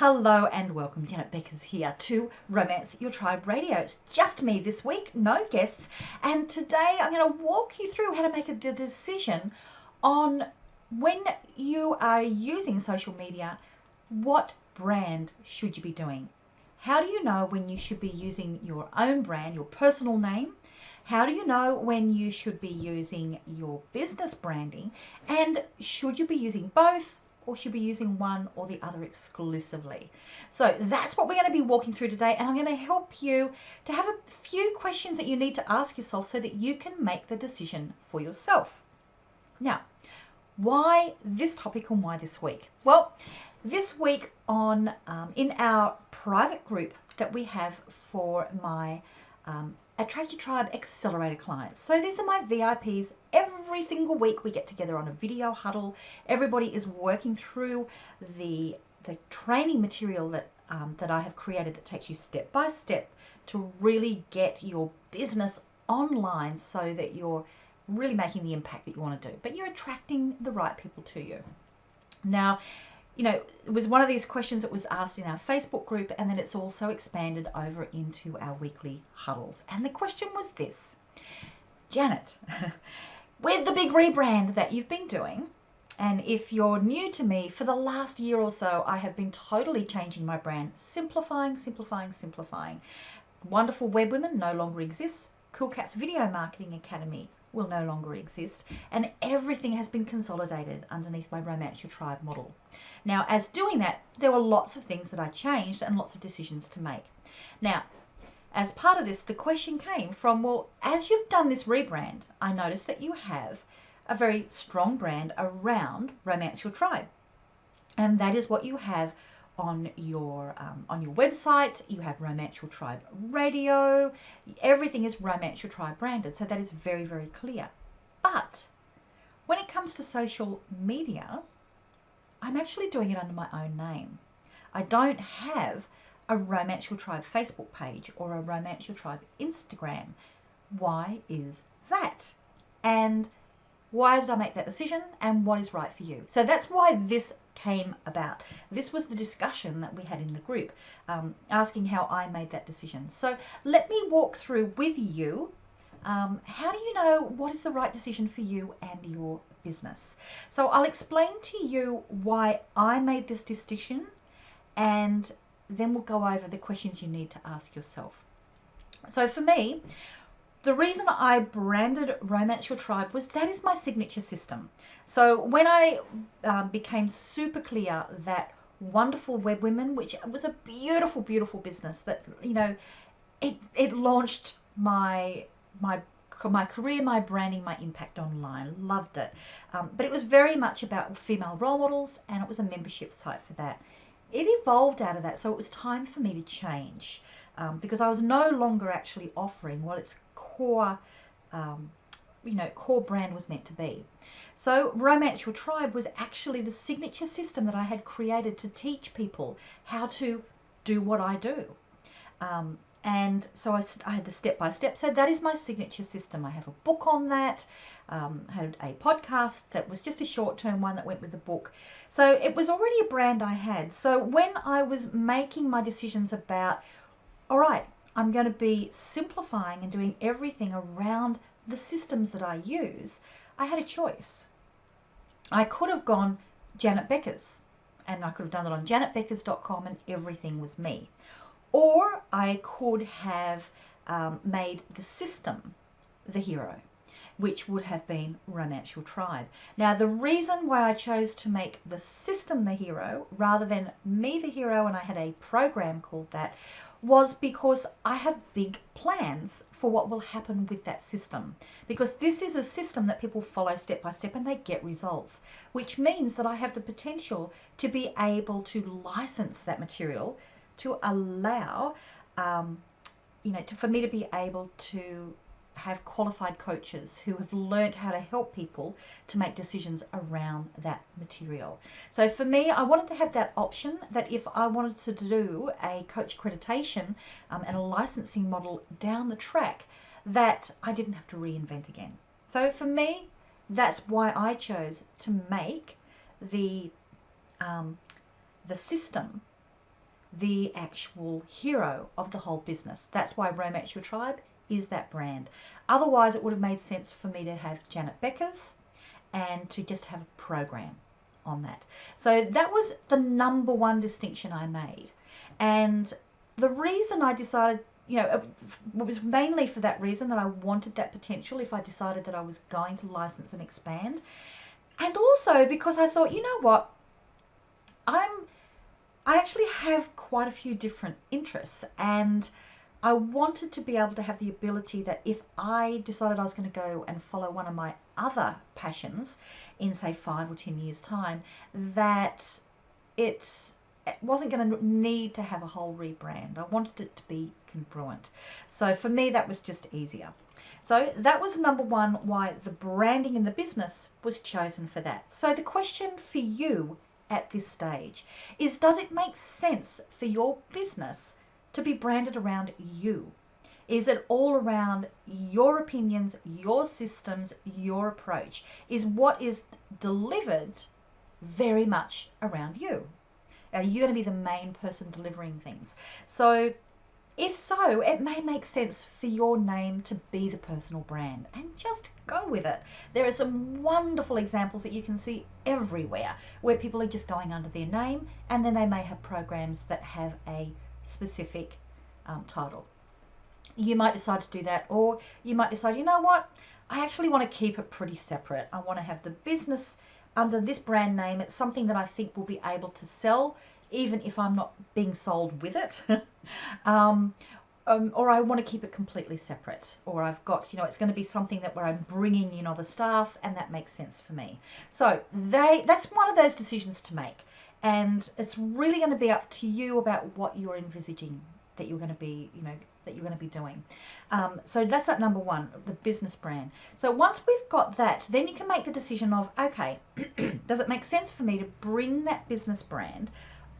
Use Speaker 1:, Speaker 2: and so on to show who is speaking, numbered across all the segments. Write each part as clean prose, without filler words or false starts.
Speaker 1: Hello and welcome. Janet Beckers here to Romance Your Tribe Radio. It's just me this week, no guests. And today I'm going to walk you through how to make the decision on when you are using social media, what brand should you be doing? How do you know when you should be using your own brand, your personal name? How do you know when you should be using your business branding? And should you be using both? Or should be using one or the other exclusively? So that's what we're going to be walking through today, and I'm going to help you to have a few questions that you need to ask yourself so that you can make the decision for yourself. Now, why this topic and why this week? Well, this week in our private group that we have for my Attract Your Tribe Accelerator clients. So these are my VIPs. Every single week we get together on a video huddle. Everybody is working through the training material that I have created that takes you step by step to really get your business online so that you're really making the impact that you want to do. But you're attracting the right people to you. Now, you know, it was one of these questions that was asked in our Facebook group, and then it's also expanded over into our weekly huddles. And the question was this: Janet, with the big rebrand that you've been doing, and if you're new to me, for the last year or so, I have been totally changing my brand, simplifying. Wonderful Web Women no longer exists. Cool Cats Video Marketing Academy will no longer exist, and everything has been consolidated underneath my Romance Your Tribe model. Now, as doing that, there were lots of things that I changed and lots of decisions to make. Now, as part of this, the question came from, well, as you've done this rebrand, I noticed that you have a very strong brand around Romance Your Tribe, and that is what you have on your website. You have Romance Your Tribe Radio. Everything is Romance Your Tribe branded, so that is very, very clear. But when it comes to social media, I'm actually doing it under my own name. I don't have a Romance Your Tribe Facebook page or a Romance Your Tribe Instagram. Why is that? And why did I make that decision, and what is right for you? So that's why this came about. This was the discussion that we had in the group, asking how I made that decision. So let me walk through with you, how do you know what is the right decision for you and your business? So I'll explain to you why I made this decision, and then we'll go over the questions you need to ask yourself. So for me, the reason I branded Romance Your Tribe was that is my signature system. So when I became super clear that Wonderful Web Women, which was a beautiful, beautiful business that, you know, it launched my career, my branding, my impact online. Loved it. But it was very much about female role models, and it was a membership site for that. It evolved out of that, so it was time for me to change, because I was no longer actually offering what its core brand was meant to be. So Romance Your Tribe was actually the signature system that I had created to teach people how to do what I do. And so I had the step-by-step. So that is my signature system. I have a book on that, had a podcast that was just a short-term one that went with the book. So it was already a brand I had. So when I was making my decisions about, all right, I'm going to be simplifying and doing everything around the systems that I use, I had a choice. I could have gone Janet Beckers, and I could have done it on janetbeckers.com and everything was me. Or I could have made the system the hero, which would have been Romance Your Tribe. Now, the reason why I chose to make the system the hero rather than me the hero, and I had a program called that, was because I have big plans for what will happen with that system. Because this is a system that people follow step by step and they get results, which means that I have the potential to be able to license that material to allow, for me to be able to have qualified coaches who have learned how to help people to make decisions around that material. So for me, I wanted to have that option that if I wanted to do a coach accreditation and a licensing model down the track, that I didn't have to reinvent again. So for me, that's why I chose to make the system the actual hero of the whole business. That's why Romance Your Tribe is that brand. Otherwise, it would have made sense for me to have Janet Beckers and to just have a program on that. So that was the number one distinction I made. And the reason I decided, it was mainly for that reason, that I wanted that potential if I decided that I was going to license and expand. And also because I thought, you know what, I actually have quite a few different interests, and I wanted to be able to have the ability that if I decided I was going to go and follow one of my other passions in, say, 5 or 10 years' time, that it wasn't going to need to have a whole rebrand. I wanted it to be congruent. So for me, that was just easier. So that was number one, why the branding in the business was chosen for that. So the question for you at this stage is, does it make sense for your business to be branded around you? Is it all around your opinions, your systems, your approach? Is what is delivered very much around you? Are you going to be the main person delivering things? So if so, it may make sense for your name to be the personal brand, and just go with it. There are some wonderful examples that you can see everywhere where people are just going under their name, and then they may have programs that have a specific title. You might decide to do that, or you might decide, you know what, I actually want to keep it pretty separate. I want to have the business under this brand name. It's something that I think will be able to sell even if I'm not being sold with it. Or I want to keep it completely separate, or I've got, it's going to be something that where I'm bringing in other staff, and that makes sense for me. So that's one of those decisions to make, and it's really going to be up to you about what you're envisaging that you're going to be, that you're going to be doing. So that's that number one, the business brand. So once we've got that, then you can make the decision of, okay, does it make sense for me to bring that business brand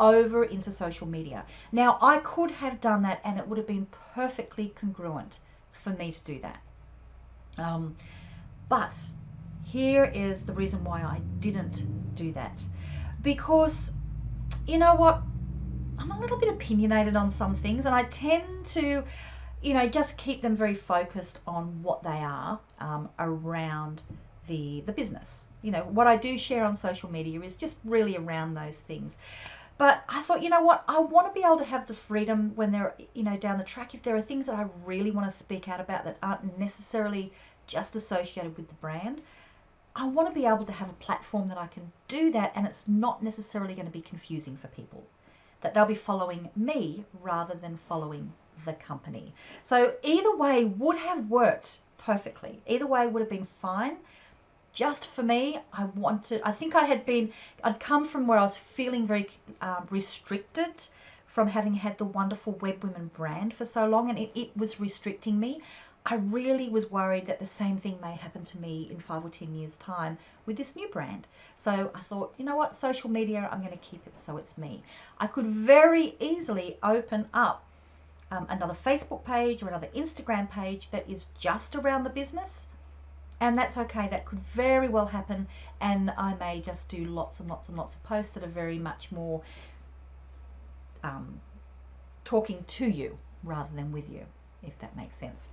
Speaker 1: over into social media? Now, I could have done that and it would have been perfectly congruent for me to do that. But here is the reason why I didn't do that. Because, you know what, I'm a little bit opinionated on some things, and I tend to, just keep them very focused on what they are around the business. What I do share on social media is just really around those things. But I thought, you know what, I want to be able to have the freedom when they're, down the track, if there are things that I really want to speak out about that aren't necessarily just associated with the brand, I want to be able to have a platform that I can do that, and it's not necessarily going to be confusing for people, that they'll be following me rather than following the company. So either way would have worked perfectly. Either way would have been fine. Just for me, I think I'd come from where I was feeling very restricted from having had the wonderful Web Women brand for so long, and it was restricting me. I really was worried that the same thing may happen to me in 5 or 10 years' time with this new brand. So I thought, you know what, social media, I'm going to keep it so it's me. I could very easily open up another Facebook page or another Instagram page that is just around the business, and that's okay. That could very well happen, and I may just do lots and lots and lots of posts that are very much more talking to you rather than with you, if that makes sense.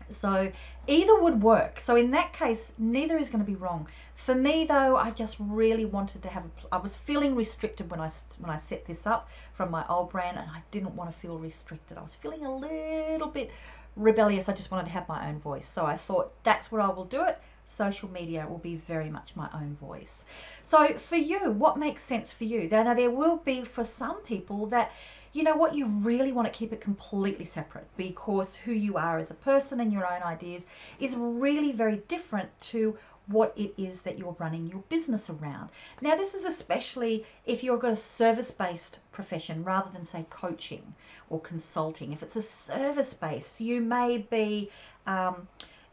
Speaker 1: So either would work. So in that case, neither is going to be wrong. For me, though, I just really wanted to have I was feeling restricted when I set this up from my old brand, and I didn't want to feel restricted. I was feeling a little bit rebellious. I just wanted to have my own voice. So I thought, that's where I will do it. Social media will be very much my own voice. So for you, what makes sense for you? Now, there will be for some people that, you know what, you really want to keep it completely separate, because who you are as a person and your own ideas is really very different to what it is that you're running your business around. Now, this is especially if you've got a service-based profession rather than, say, coaching or consulting. If it's a service-based, you may be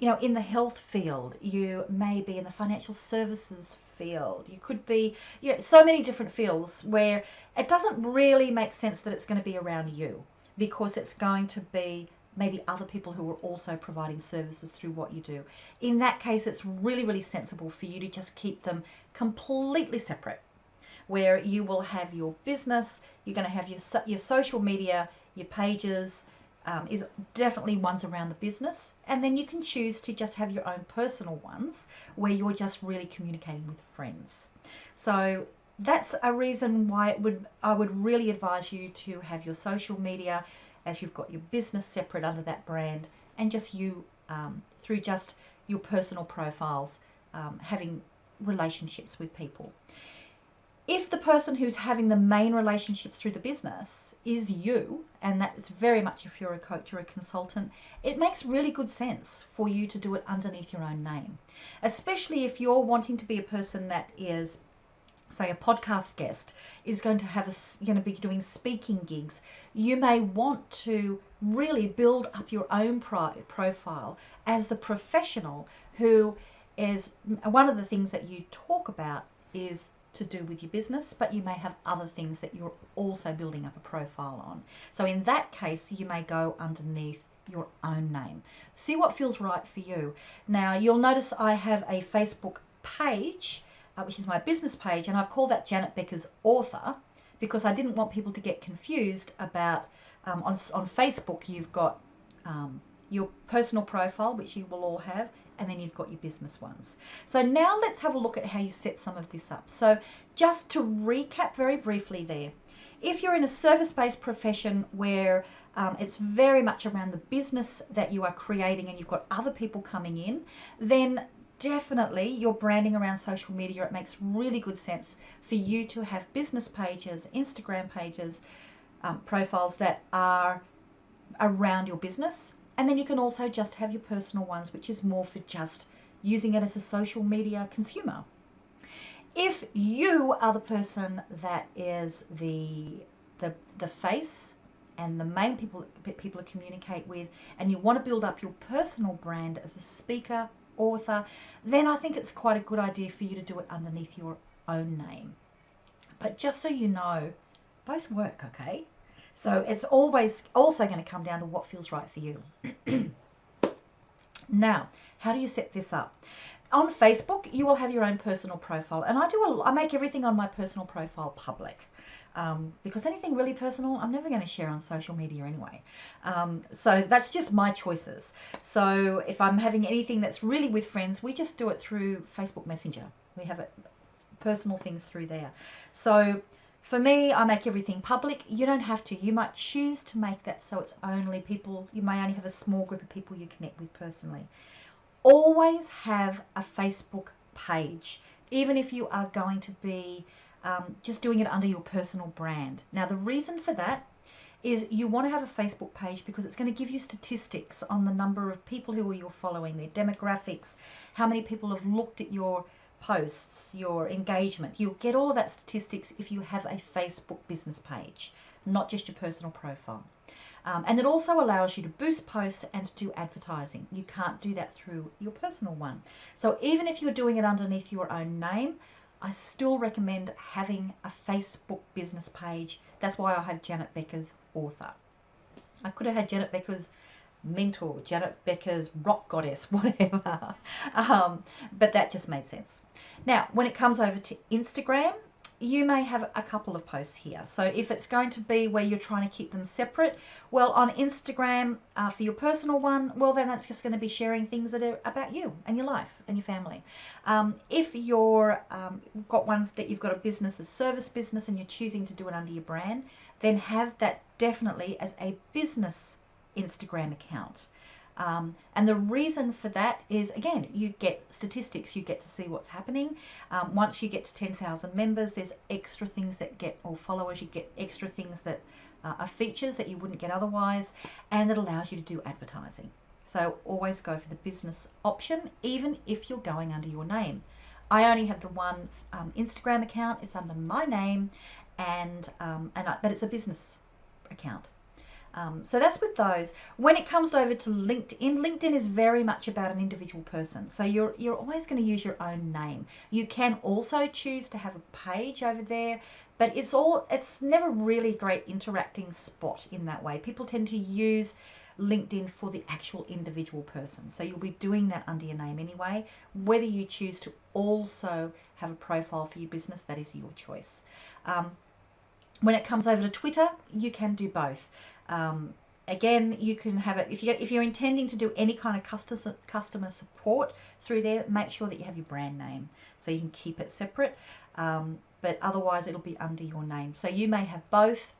Speaker 1: in the health field, you may be in the financial services field, you could be, so many different fields where it doesn't really make sense that it's going to be around you, because it's going to be maybe other people who are also providing services through what you do. In that case, it's really, really sensible for you to just keep them completely separate. where you will have your business, you're going to have your social media, your pages, is definitely ones around the business, and then you can choose to just have your own personal ones where you're just really communicating with friends. So that's a reason why I would really advise you to have your social media as you've got your business separate under that brand, and just you through just your personal profiles having relationships with people. If the person who's having the main relationships through the business is you, and that's very much if you're a coach or a consultant, it makes really good sense for you to do it underneath your own name, especially if you're wanting to be a person that is, say, a podcast guest, is going to be doing speaking gigs. You may want to really build up your own profile as the professional who is, one of the things that you talk about is to do with your business, but you may have other things that you're also building up a profile on. So in that case, you may go underneath your own name. See what feels right for you. Now, you'll notice I have a Facebook page, which is my business page, and I've called that Janet Beckers Author, because I didn't want people to get confused about, on Facebook, you've got your personal profile, which you will all have, and then you've got your business ones. So now let's have a look at how you set some of this up. So just to recap very briefly there, if you're in a service-based profession where it's very much around the business that you are creating and you've got other people coming in, then definitely your branding around social media, it makes really good sense for you to have business pages, Instagram pages, profiles that are around your business. And then you can also just have your personal ones, which is more for just using it as a social media consumer. If you are the person that is the face and the main people to communicate with, and you want to build up your personal brand as a speaker, author, then I think it's quite a good idea for you to do it underneath your own name. But just so you know, both work, okay? So it's always also going to come down to what feels right for you. Now, how do you set this up? On Facebook, you will have your own personal profile, and I make everything on my personal profile public, because anything really personal, I'm never going to share on social media anyway. So that's just my choices. So if I'm having anything that's really with friends, we just do it through Facebook Messenger. We have it, personal things through there. So for me, I make everything public. You don't have to. You might choose to make that so it's only people, you may only have a small group of people you connect with personally. Always have a Facebook page, even if you are going to be just doing it under your personal brand. Now, the reason for that is you want to have a Facebook page because it's going to give you statistics on the number of people who you're following, their demographics, how many people have looked at your posts, your engagement. You'll get all of that statistics if you have a Facebook business page, not just your personal profile. And it also allows you to boost posts and to do advertising. You can't do that through your personal one. So even if you're doing it underneath your own name, I still recommend having a Facebook business page. That's why I have Janet Beckers Author. I could have had Janet Beckers Mentor, Janet Beckers Rock Goddess, whatever. But that just made sense. Now, when it comes over to Instagram, you may have a couple of posts here. So if it's going to be where you're trying to keep them separate, well, on Instagram, for your personal one, well, then that's just going to be sharing things that are about you and your life and your family. If you're got one that you've got a business, a service business, and you're choosing to do it under your brand, then have that definitely as a business Instagram account. And the reason for that is, again, you get statistics, you get to see what's happening. Once you get to 10,000 members, there's extra things that get, or followers, you get extra things that are features that you wouldn't get otherwise, and it allows you to do advertising. So always go for the business option, even if you're going under your name. I only have the one Instagram account. It's under my name, but it's a business account. So that's with those. When it comes over to LinkedIn, LinkedIn is very much about an individual person. So you're always going to use your own name. You can also choose to have a page over there, but it's never really a great interacting spot in that way. People tend to use LinkedIn for the actual individual person. So you'll be doing that under your name anyway. Whether you choose to also have a profile for your business, that is your choice. When it comes over to Twitter, you can do both. Again, you can have it, if you're intending to do any kind of customer support through there, make sure that you have your brand name so you can keep it separate. But otherwise, it'll be under your name. So you may have both.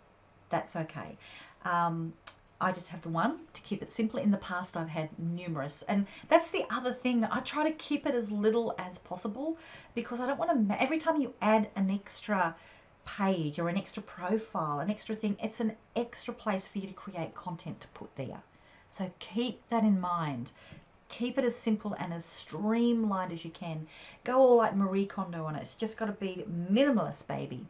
Speaker 1: That's okay. I just have the one to keep it simple. In the past, I've had numerous. And that's the other thing. I try to keep it as little as possible because I don't want to, every time you add an extra page or an extra profile, an extra thing, it's an extra place for you to create content to put there. So keep that in mind. Keep it as simple and as streamlined as you can. Go all like Marie Kondo on it. It's just got to be minimalist, baby.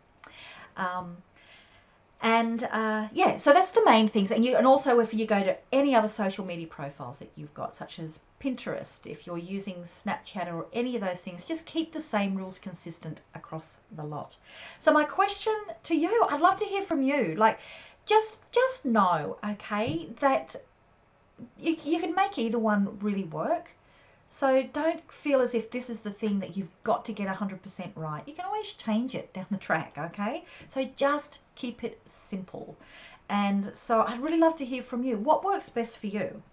Speaker 1: Yeah, so that's the main things. And also if you go to any other social media profiles that you've got, such as Pinterest, if you're using Snapchat or any of those things, just keep the same rules consistent across the lot. So my question to you, I'd love to hear from you. Like, just know, okay, that you can make either one really work. So don't feel as if this is the thing that you've got to get 100% right. You can always change it down the track, okay? So just keep it simple. And so I'd really love to hear from you. What works best for you?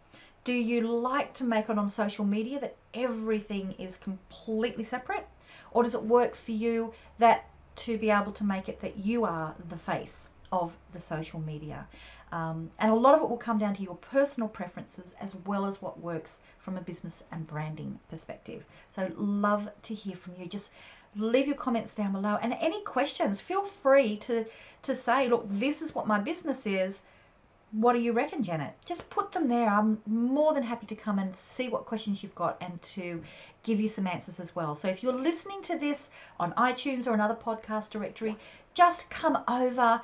Speaker 1: Do you like to make it on social media that everything is completely separate? Or does it work for you that to be able to make it that you are the face of the social media? And a lot of it will come down to your personal preferences as well as what works from a business and branding perspective. So love to hear from you. Just leave your comments down below, and any questions, feel free to say, look, this is what my business is. What do you reckon, Janet? Just put them there. I'm more than happy to come and see what questions you've got and to give you some answers as well. So if you're listening to this on iTunes or another podcast directory, just come over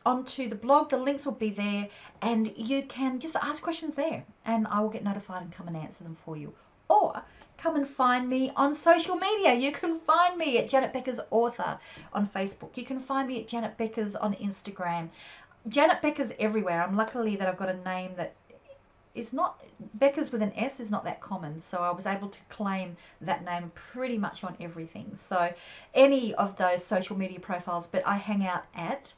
Speaker 1: onto the blog. The links will be there, and you can just ask questions there, and I will get notified and come and answer them for you. Or come and find me on social media. You can find me at Janet Beckers Author on Facebook. You can find me at Janet Beckers on Instagram. Janet Beckers everywhere. I'm luckily that I've got a name that is not, Beckers with an S is not that common, so I was able to claim that name pretty much on everything. So any of those social media profiles, but I hang out at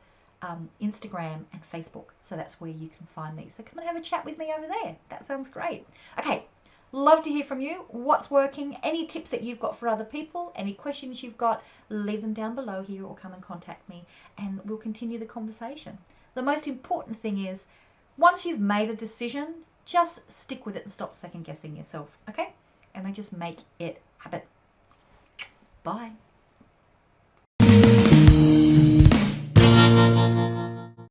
Speaker 1: Instagram and Facebook, so that's where you can find me. So come and have a chat with me over there. That sounds great. Okay, love to hear from you. What's working? Any tips that you've got for other people? Any questions you've got? Leave them down below here or come and contact me, and we'll continue the conversation. The most important thing is, once you've made a decision, just stick with it and stop second guessing yourself, okay? And then just make it happen. Bye.